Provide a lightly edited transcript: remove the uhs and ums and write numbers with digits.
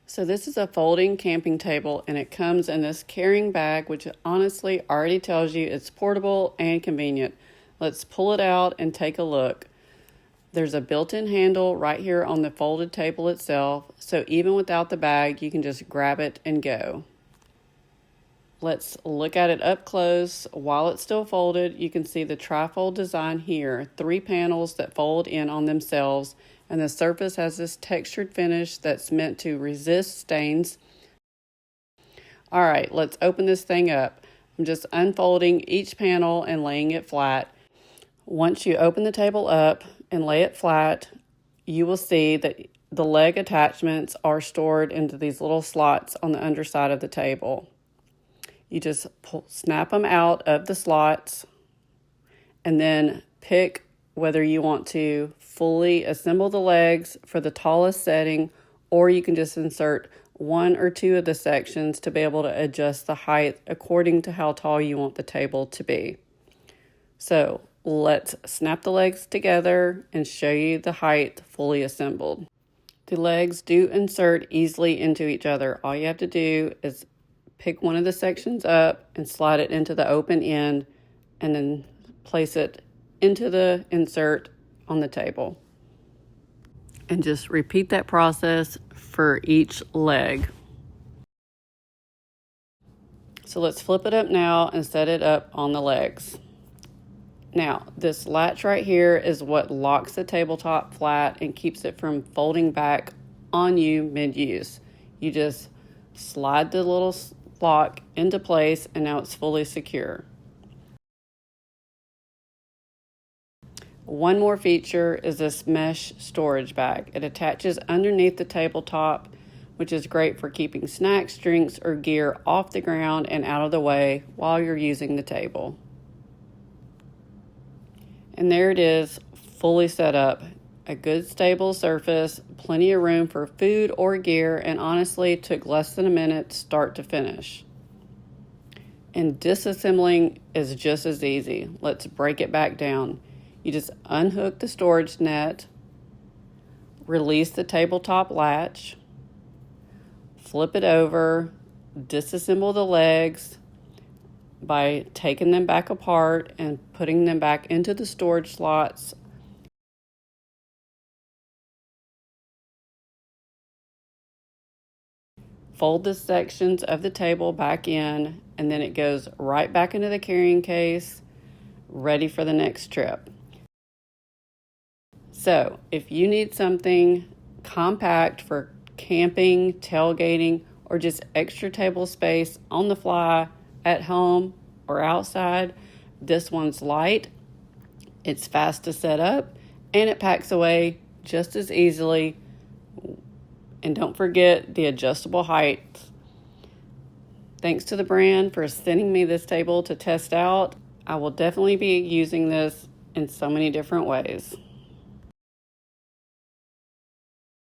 So this is a folding camping table, and it comes in this carrying bag, which honestly already tells you it's portable and convenient. Let's pull it out and take a look. There's a built-in handle right here on the folded table itself, so even without the bag, you can just grab it and go. Let's look at it up close. While it's still folded, you can see the trifold design here, 3 panels that fold in on themselves, and the surface has this textured finish that's meant to resist stains. All right, let's open this thing up. I'm just unfolding each panel and laying it flat. Once you open the table up and lay it flat, you will see that the leg attachments are stored into these little slots on the underside of the table. You just snap them out of the slots and then pick whether you want to fully assemble the legs for the tallest setting, or you can just insert 1 or 2 of the sections to be able to adjust the height according to how tall you want the table to be. So let's snap the legs together and show you the height fully assembled. The legs do insert easily into each other. All you have to do is pick one of the sections up and slide it into the open end, and then place it into the insert on the table. And just repeat that process for each leg. So let's flip it up now and set it up on the legs. Now, this latch right here is what locks the tabletop flat and keeps it from folding back on you mid-use. You just slide the little lock into place, and now it's fully secure. One more feature is this mesh storage bag. It attaches underneath the tabletop, which is great for keeping snacks, drinks, or gear off the ground and out of the way while you're using the table. And there it is, fully set up. A good stable surface, plenty of room for food or gear, and honestly took less than a minute start to finish. And disassembling is just as easy. Let's break it back down. You just unhook the storage net, release the tabletop latch, flip it over, disassemble the legs by taking them back apart and putting them back into the storage slots. Fold the sections of the table back in, and then it goes right back into the carrying case, ready for the next trip. So if you need something compact for camping, tailgating, or just extra table space on the fly at home or outside, this one's light, it's fast to set up, and it packs away just as easily. And don't forget the adjustable height. Thanks to the brand for sending me this table to test out. I will definitely be using this in so many different ways.